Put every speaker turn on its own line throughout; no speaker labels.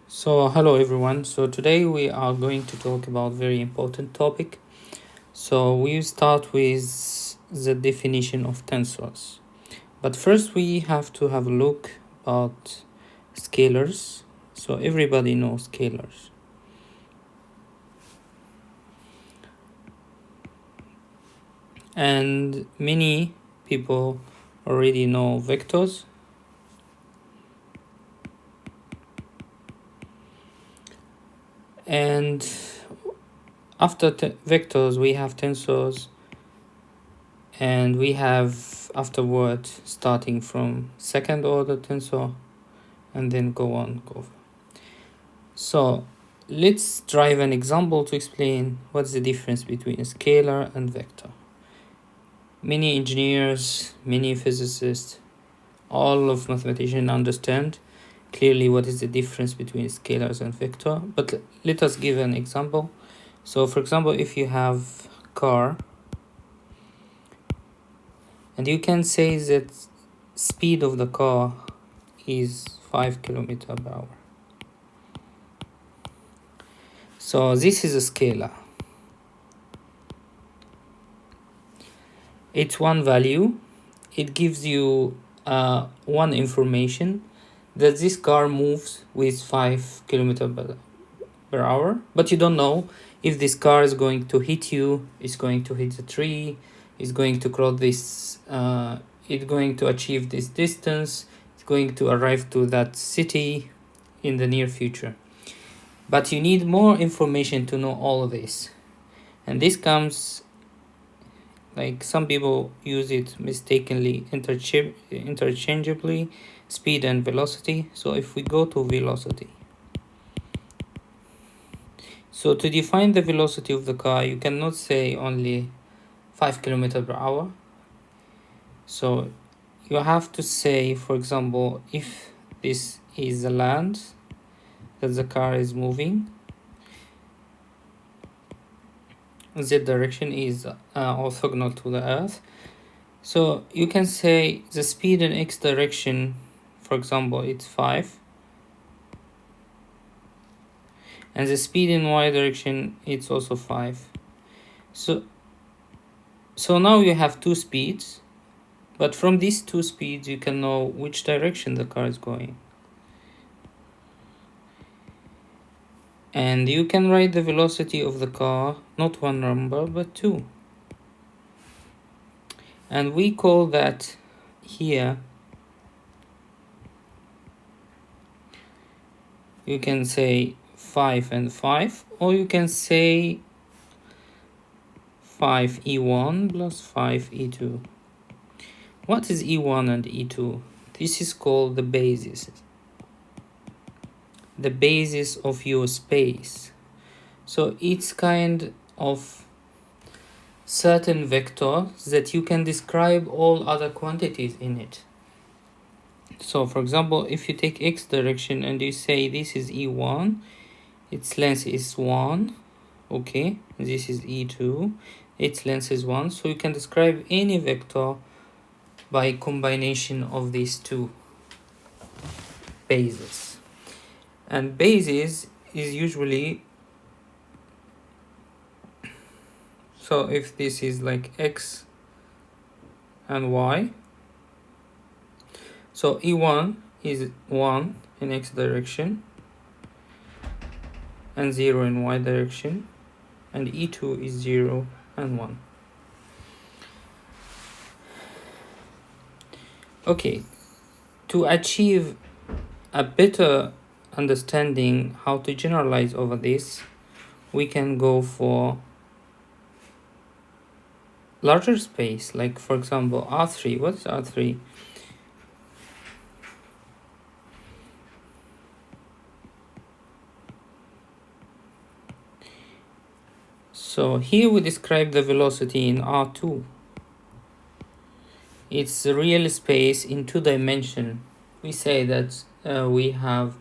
So hello everyone. So today we are going to talk about very important topic. So we start with the definition of tensors. But first we have to have a look about scalars. So everybody knows scalars. And many people already know vectors. And after vectors we have tensors, and we have afterward starting from second order tensor and then go. So let's drive an example to explain what's the difference between a scalar and vector. Many engineers, many physicists, all of mathematicians understand clearly what is the difference between scalars and vector, but let us give an example. So for example, if you have a car, and you can say that speed of the car is 5 kilometers per hour. So this is a scalar. It's one value. It gives you one information that this car moves with 5 kilometers per hour, but you don't know if this car is going to hit you, is going to hit the tree, is going to cross this, it's going to achieve this distance, it's going to arrive to that city in the near future. But you need more information to know all of this. And this comes, like some people use it mistakenly interchangeably, speed and velocity. So if we go to velocity, so to define the velocity of the car, you cannot say only 5 kilometers per hour. So you have to say, for example, if this is the land that the car is moving, z direction is orthogonal to the earth. So you can say the speed in x direction, for example, it's 5. And the speed in y direction, it's also 5. So now you have two speeds, but from these two speeds you can know which direction the car is going. And you can write the velocity of the car, not one number, but 2. And we call that here, you can say 5 and 5, or you can say 5e1 plus 5e2. What is e1 and e2? This is called the basis. The basis of your space. So it's kind of certain vector that you can describe all other quantities in it. So for example, if you take x direction and you say this is e1, its length is 1, okay, this is e2, its length is 1, so you can describe any vector by combination of these two bases. And basis is usually, so if this is like x and y, so e1 is 1 in x direction and 0 in y direction, and e2 is 0 and 1. Okay, to achieve a better understanding how to generalize over this, we can go for larger space, like for example R3. What is R3? So here we describe the velocity in R2. It's the real space in 2 dimension. We say that we have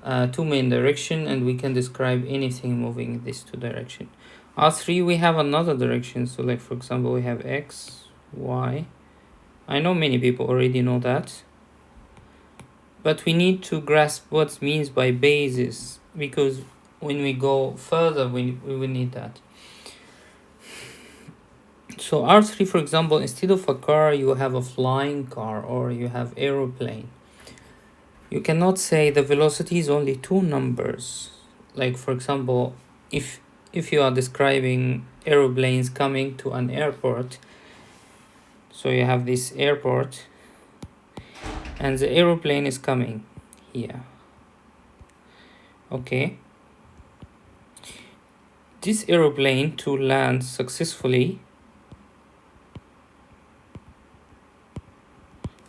2 main direction and we can describe anything moving in this 2 direction. R3 we have another direction, so like for example we have x, y. I know many people already know that. but we need to grasp what it means by basis, because when we go further we will need that. So R3, for example, instead of a car you have a flying car or you have aeroplane. You cannot say the velocity is only two numbers. Like for example, if you are describing aeroplanes coming to an airport, so you have this airport and the aeroplane is coming here. Okay. This aeroplane to land successfully,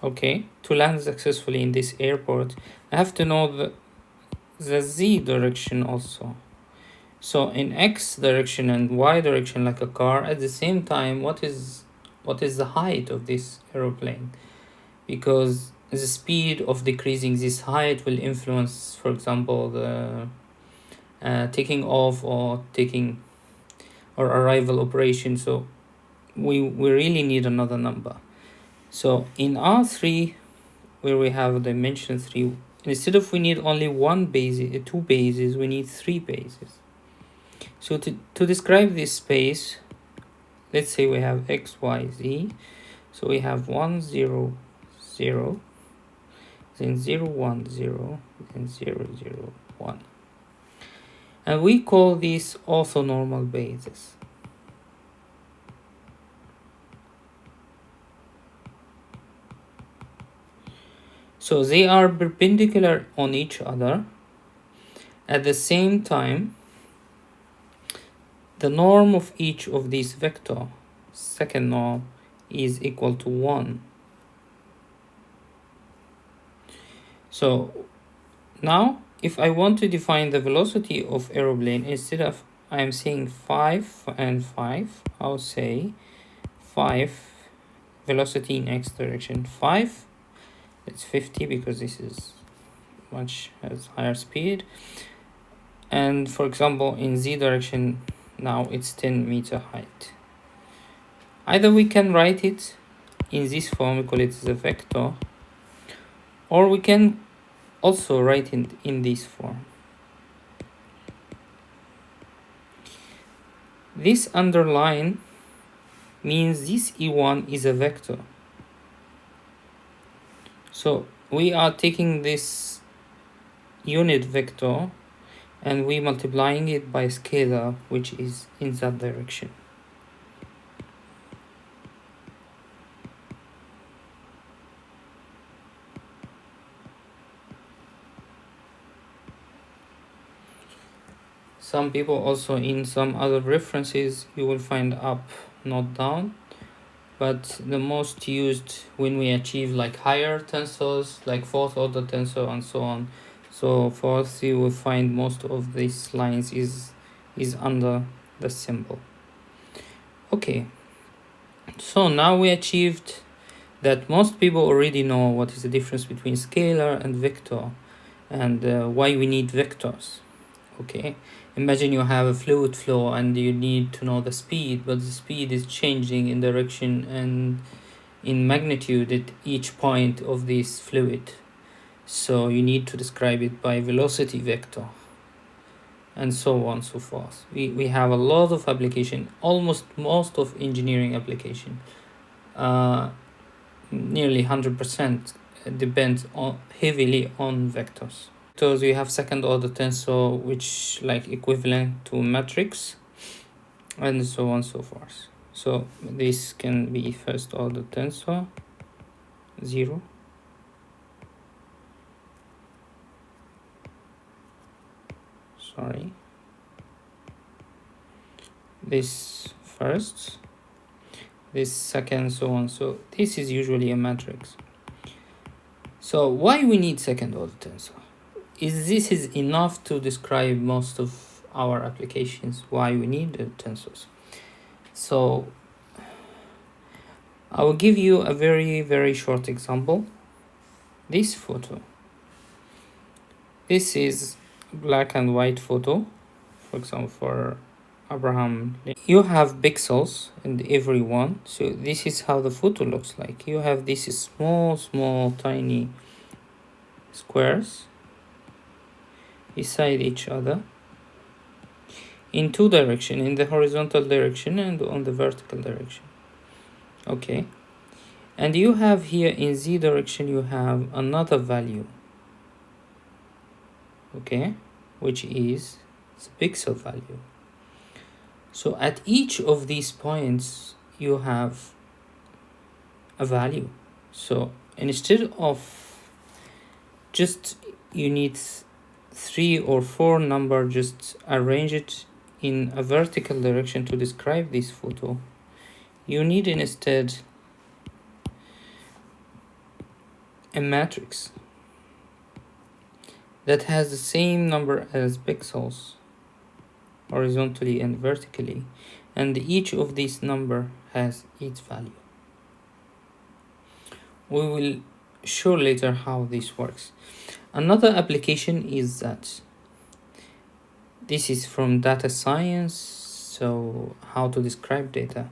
in this airport, I have to know the z direction also. So in x direction and y direction, like a car, at the same time, what is the height of this aeroplane? Because the speed of decreasing this height will influence, for example, the taking off or arrival operation. So we really need another number. So in R3, where we have dimension 3, instead of we need only one basis, two bases, we need three bases. So to describe this space, let's say we have x, y, z. So we have 1, 0, 0, then 0, 1, 0, then 0, 0, 1. And we call these orthonormal bases. So they are perpendicular on each other. At the same time, the norm of each of these vector, second norm, is equal to 1. So now if I want to define the velocity of aeroplane, instead of I'm saying 5 and 5, I'll say 5 velocity in x direction, 5, it's 50 because this is has higher speed. And for example, in z direction, now it's 10 meter height. Either we can write it in this form, we call it the vector, or we can also write it in this form. This underline means this E1 is a vector. So we are taking this unit vector and we multiplying it by scalar, which is in that direction. Some people also, in some other references, you will find up, not down. But the most used when we achieve like higher tensors, like fourth order tensor and so on. So fourth, you will find most of these lines is under the symbol. Okay, so now we achieved that most people already know what is the difference between scalar and vector, and why we need vectors. Okay, imagine you have a fluid flow and you need to know the speed, but the speed is changing in direction and in magnitude at each point of this fluid. So you need to describe it by velocity vector, and so on and so forth. We have a lot of application, almost most of engineering application, nearly 100% depends on heavily on vectors. So you have second order tensor, which like equivalent to matrix, and so on and so forth. So this can be first order tensor 0, sorry, this first, this second, so on. So this is usually a matrix. So why we need second order tensor? This is enough to describe most of our applications, why we need tensors. So I will give you a very, very short example. This photo. This is black and white photo, for example, for Abraham. You have pixels in every one. So this is how the photo looks like. You have this small, tiny squares beside each other in two directions, in the horizontal direction and on the vertical direction. Okay, and you have here in z direction you have another value, okay, which is the pixel value. So at each of these points you have a value. So instead of just you need 3 or 4 number, just arrange it in a vertical direction to describe this photo. You need instead a matrix that has the same number as pixels horizontally and vertically, and each of these number has its value. We will show later how this works. Another application is that this is from data science, so how to describe data.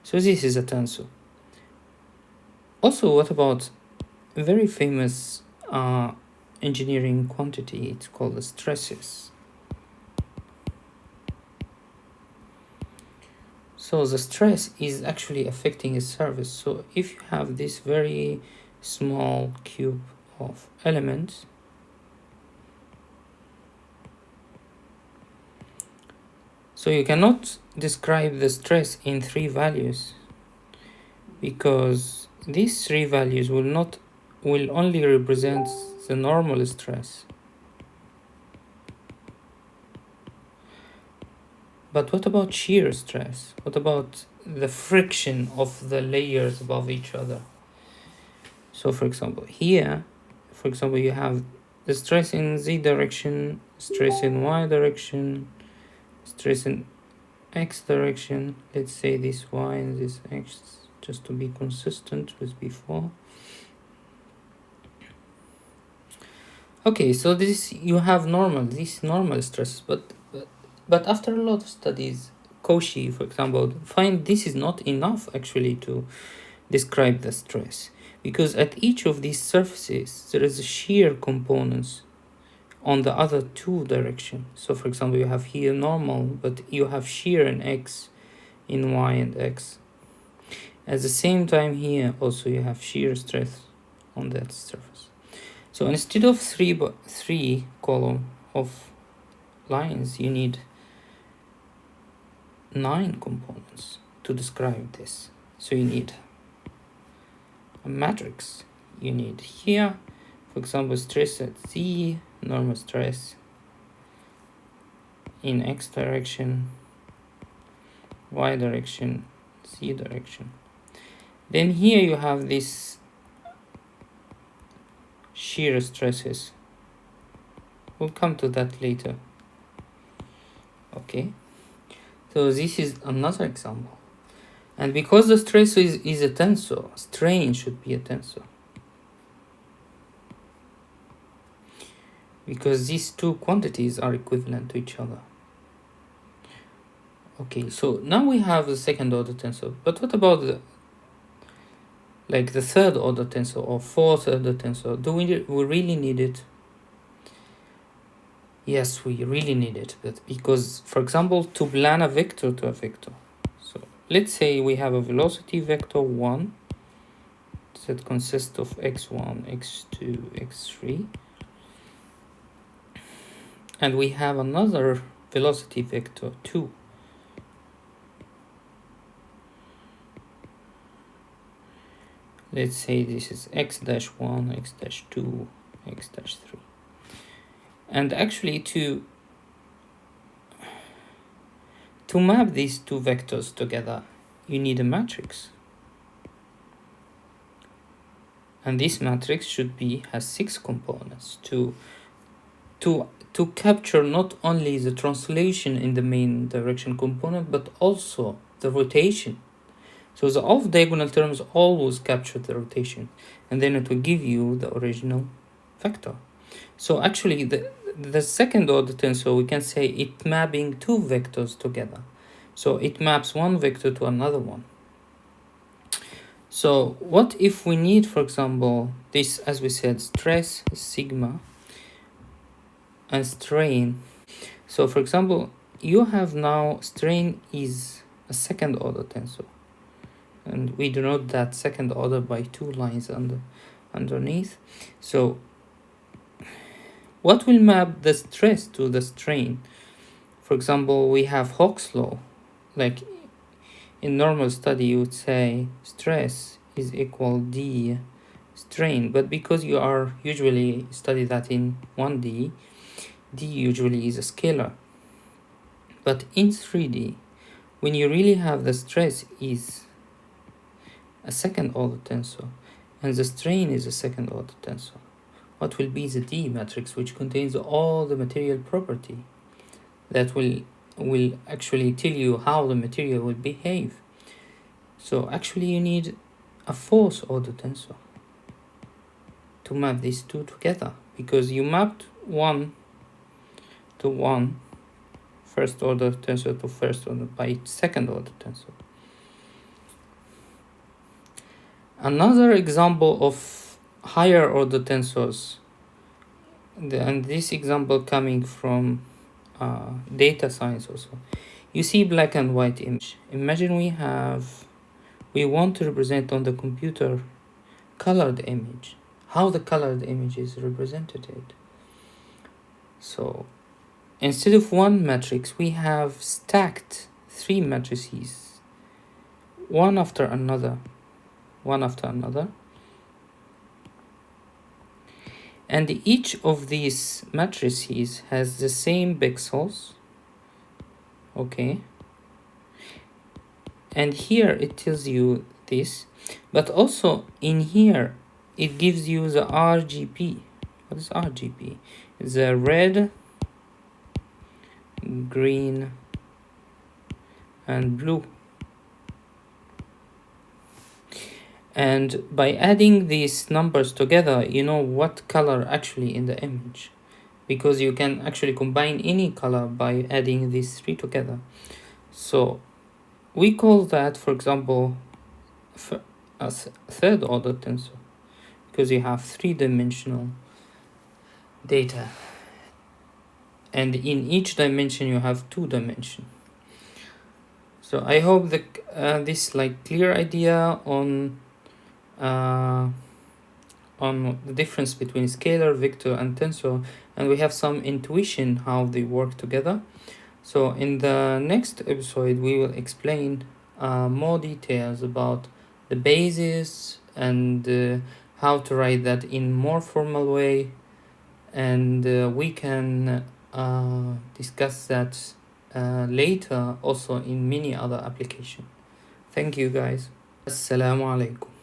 So this is a tensor. Also, what about a very famous engineering quantity? It's called the stresses. So the stress is actually affecting a surface. So if you have this very small cube of elements, so you cannot describe the stress in 3 values, because these 3 values will only represent the normal stress. But what about shear stress? What about the friction of the layers above each other? So for example, here, for example, you have the stress in z direction, stress in y direction, stress in x direction. Let's say this y and this x, just to be consistent with before. Okay, so this you have these normal stresses, but after a lot of studies, Cauchy, for example, find this is not enough actually to describe the stress, because at each of these surfaces there is a shear components on the other 2 directions. So for example, you have here normal, but you have shear in x, in y and x. At the same time here also you have shear stress on that surface. So instead of three column of lines, you need 9 components to describe this. So you need a matrix. You need here, for example, stress at z, normal stress in x direction, y direction, z direction. Then here you have this shear stresses. We'll come to that later. Okay, so this is another example. And because the stress is a tensor, strain should be a tensor, because these 2 quantities are equivalent to each other. Okay, so now we have the second order tensor, but what about the third order tensor or fourth order tensor? Do we really need it? Yes, we really need it, but because, for example, to plan a vector to a vector. So let's say we have a velocity vector 1 that consists of x1, x2, x3. And we have another velocity vector 2. Let's say this is x-1, x-2, x-3. And actually to map these 2 vectors together, you need a matrix. And this matrix has 6 components to capture not only the translation in the main direction component, but also the rotation. So the off-diagonal terms always capture the rotation, and then it will give you the original vector. So actually the second order tensor, we can say it mapping 2 vectors together. So it maps one vector to another one. So what if we need, for example, this, as we said, stress is sigma and strain. So for example, you have now strain is a second order tensor, and we denote that second order by two lines underneath. So what will map the stress to the strain? For example, we have Hooke's law. Like in normal study, you would say stress is equal d strain, but because you are usually study that in 1D, d usually is a scalar. But in 3D, when you really have the stress is a second order tensor and the strain is a second order tensor, what will be the D matrix, which contains all the material property that will actually tell you how the material will behave. So actually you need a fourth order tensor to map these two together, because you mapped 1 to 1 first order tensor to first order by second order tensor. Another example of higher order tensors, and this example coming from data science also. You see black and white image. Imagine we want to represent on the computer colored image, how the colored image is represented. So instead of one matrix, we have stacked three matrices, one after another. And each of these matrices has the same pixels, okay? And here it tells you this, but also in here it gives you the RGB. What is RGB? It's a red, green, and blue. And by adding these numbers together, you know what color actually in the image, because you can actually combine any color by adding these three together. So we call that, for example, a third order tensor, because you have three-dimensional data, and in each dimension you have two dimension. So I hope that this clear idea on the difference between scalar, vector, and tensor, and we have some intuition how they work together. So in the next episode we will explain more details about the basis and how to write that in more formal way, and we can discuss that later also in many other applications. Thank you guys. Assalamu alaikum.